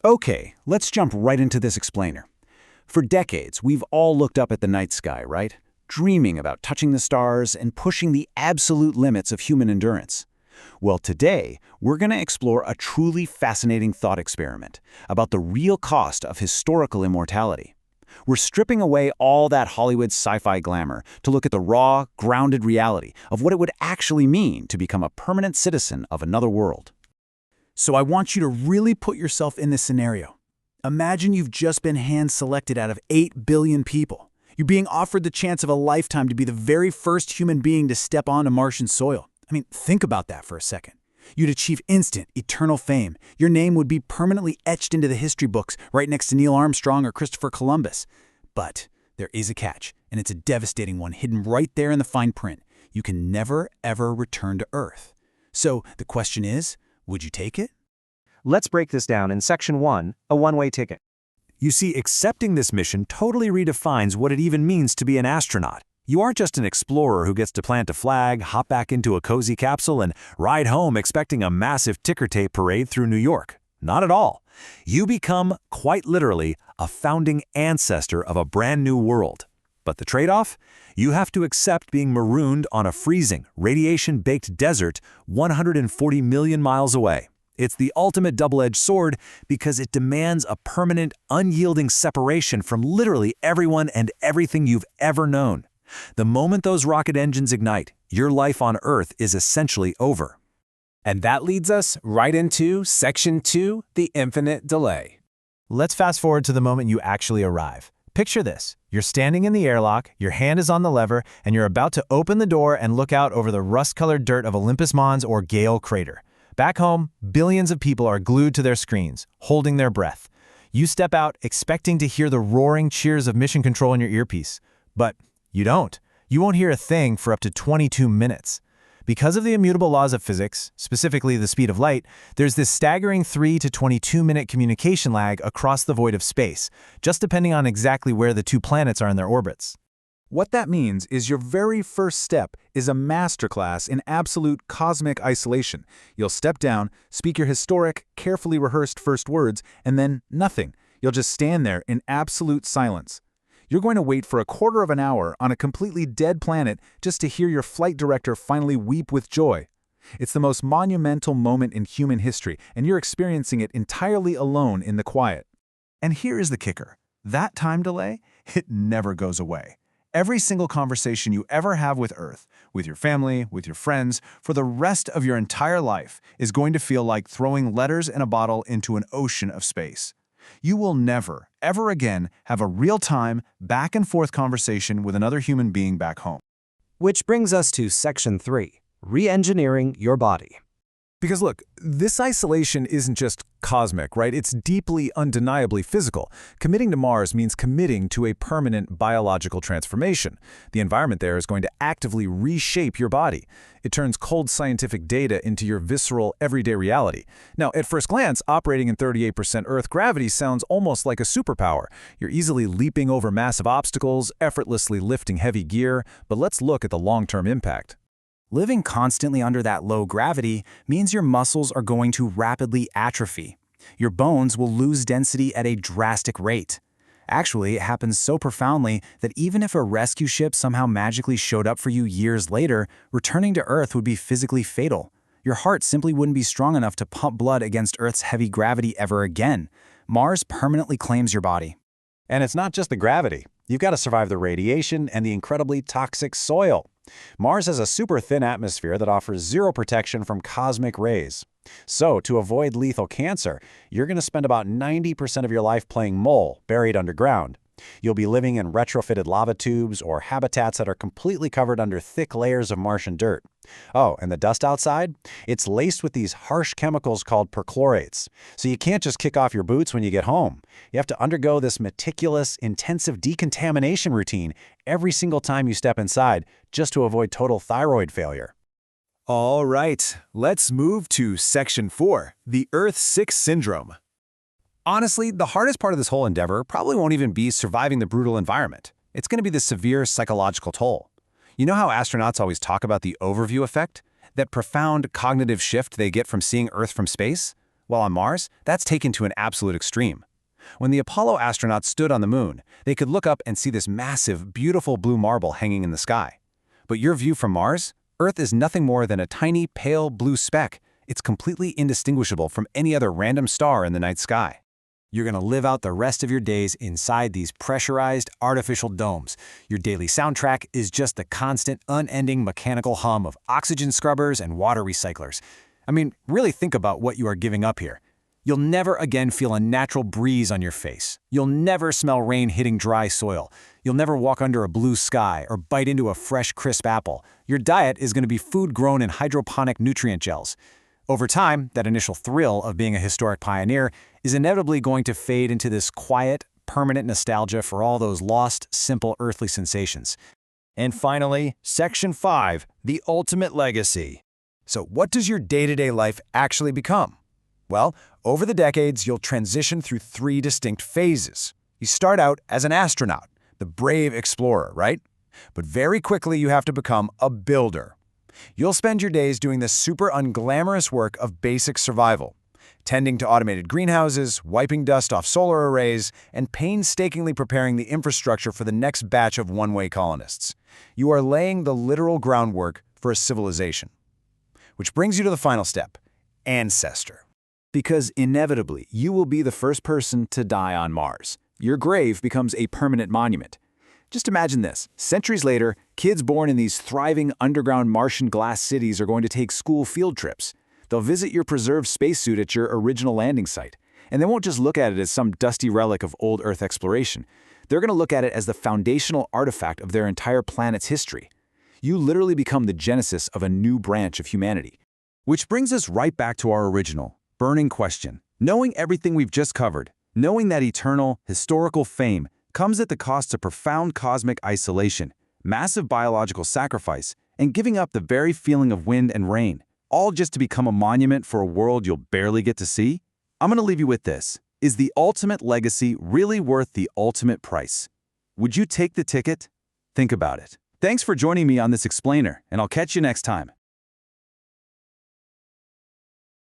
Okay, let's jump right into this explainer. For decades, we've all looked up at the night sky, right? Dreaming about touching the stars and pushing the absolute limits of human endurance. Well, today, we're going to explore a truly fascinating thought experiment about the real cost of historical immortality. We're stripping away all that Hollywood sci-fi glamour to look at the raw, grounded reality of what it would actually mean to become a permanent citizen of another world. So I want you to really put yourself in this scenario. Imagine you've just been hand-selected out of 8 billion people. You're being offered the chance of a lifetime to be the very first human being to step onto Martian soil. I mean, think about that for a second. You'd achieve instant, eternal fame. Your name would be permanently etched into the history books right next to Neil Armstrong or Christopher Columbus. But there is a catch, and it's a devastating one hidden right there in the fine print. You can never, ever return to Earth. So the question is, would you take it? Let's break this down in Section 1, a one-way ticket. You see, accepting this mission totally redefines what it even means to be an astronaut. You aren't just an explorer who gets to plant a flag, hop back into a cozy capsule, and ride home expecting a massive ticker tape parade through New York. Not at all. You become, quite literally, a founding ancestor of a brand new world. But the trade-off? You have to accept being marooned on a freezing, radiation-baked desert 140 million miles away. It's the ultimate double-edged sword because it demands a permanent, unyielding separation from literally everyone and everything you've ever known. The moment those rocket engines ignite, your life on Earth is essentially over. And that leads us right into Section 2, the infinite delay. Let's fast forward to the moment you actually arrive. Picture this. You're standing in the airlock, your hand is on the lever, and you're about to open the door and look out over the rust-colored dirt of Olympus Mons or Gale Crater. Back home, billions of people are glued to their screens, holding their breath. You step out, expecting to hear the roaring cheers of mission control in your earpiece. But you don't. You won't hear a thing for up to 22 minutes. Because of the immutable laws of physics, specifically the speed of light, there's this staggering 3 to 22-minute communication lag across the void of space, just depending on exactly where the two planets are in their orbits. What that means is your very first step is a masterclass in absolute cosmic isolation. You'll step down, speak your historic, carefully rehearsed first words, and then nothing. You'll just stand there in absolute silence. You're going to wait for a quarter of an hour on a completely dead planet just to hear your flight director finally weep with joy. It's the most monumental moment in human history, and you're experiencing it entirely alone in the quiet. And here is the kicker. That time delay, it never goes away. Every single conversation you ever have with Earth, with your family, with your friends, for the rest of your entire life is going to feel like throwing letters in a bottle into an ocean of space. You will never, ever again have a real-time, back-and-forth conversation with another human being back home. Which brings us to Section 3, re-engineering your body. Because look, this isolation isn't just cosmic, right? It's deeply, undeniably physical. Committing to Mars means committing to a permanent biological transformation. The environment there is going to actively reshape your body. It turns cold scientific data into your visceral, everyday reality. Now, at first glance, operating in 38% Earth gravity sounds almost like a superpower. You're easily leaping over massive obstacles, effortlessly lifting heavy gear, but let's look at the long-term impact. Living constantly under that low gravity means your muscles are going to rapidly atrophy. Your bones will lose density at a drastic rate. Actually, it happens so profoundly that even if a rescue ship somehow magically showed up for you years later, returning to Earth would be physically fatal. Your heart simply wouldn't be strong enough to pump blood against Earth's heavy gravity ever again. Mars permanently claims your body. And it's not just the gravity. You've got to survive the radiation and the incredibly toxic soil. Mars has a super thin atmosphere that offers zero protection from cosmic rays. So, to avoid lethal cancer, you're going to spend about 90% of your life playing mole, buried underground. You'll be living in retrofitted lava tubes or habitats that are completely covered under thick layers of Martian dirt. Oh, and the dust outside? It's laced with these harsh chemicals called perchlorates. So you can't just kick off your boots when you get home. You have to undergo this meticulous, intensive decontamination routine every single time you step inside just to avoid total thyroid failure. All right, let's move to Section 4, the Earth-6 syndrome. Honestly, the hardest part of this whole endeavor probably won't even be surviving the brutal environment. It's going to be the severe psychological toll. You know how astronauts always talk about the overview effect? That profound cognitive shift they get from seeing Earth from space? While on Mars, that's taken to an absolute extreme. When the Apollo astronauts stood on the moon, they could look up and see this massive, beautiful blue marble hanging in the sky. But your view from Mars? Earth is nothing more than a tiny, pale blue speck. It's completely indistinguishable from any other random star in the night sky. You're going to live out the rest of your days inside these pressurized, artificial domes. Your daily soundtrack is just the constant, unending mechanical hum of oxygen scrubbers and water recyclers. I mean, really think about what you are giving up here. You'll never again feel a natural breeze on your face. You'll never smell rain hitting dry soil. You'll never walk under a blue sky or bite into a fresh, crisp apple. Your diet is going to be food grown in hydroponic nutrient gels. Over time, that initial thrill of being a historic pioneer is inevitably going to fade into this quiet, permanent nostalgia for all those lost, simple earthly sensations. And finally, Section 5, the ultimate legacy. So what does your day-to-day life actually become? Well, over the decades, you'll transition through 3 distinct phases. You start out as an astronaut, the brave explorer, right? But very quickly you have to become a builder. You'll spend your days doing the super unglamorous work of basic survival, tending to automated greenhouses, wiping dust off solar arrays, and painstakingly preparing the infrastructure for the next batch of one-way colonists. You are laying the literal groundwork for a civilization. Which brings you to the final step, ancestor. Because inevitably, you will be the first person to die on Mars. Your grave becomes a permanent monument. Just imagine this. Centuries later, kids born in these thriving underground Martian glass cities are going to take school field trips. They'll visit your preserved spacesuit at your original landing site. And they won't just look at it as some dusty relic of old Earth exploration. They're going to look at it as the foundational artifact of their entire planet's history. You literally become the genesis of a new branch of humanity. Which brings us right back to our original, burning question. Knowing everything we've just covered, knowing that eternal, historical fame comes at the cost of profound cosmic isolation, massive biological sacrifice, and giving up the very feeling of wind and rain, all just to become a monument for a world you'll barely get to see? I'm going to leave you with this. Is the ultimate legacy really worth the ultimate price? Would you take the ticket? Think about it. Thanks for joining me on this explainer, and I'll catch you next time.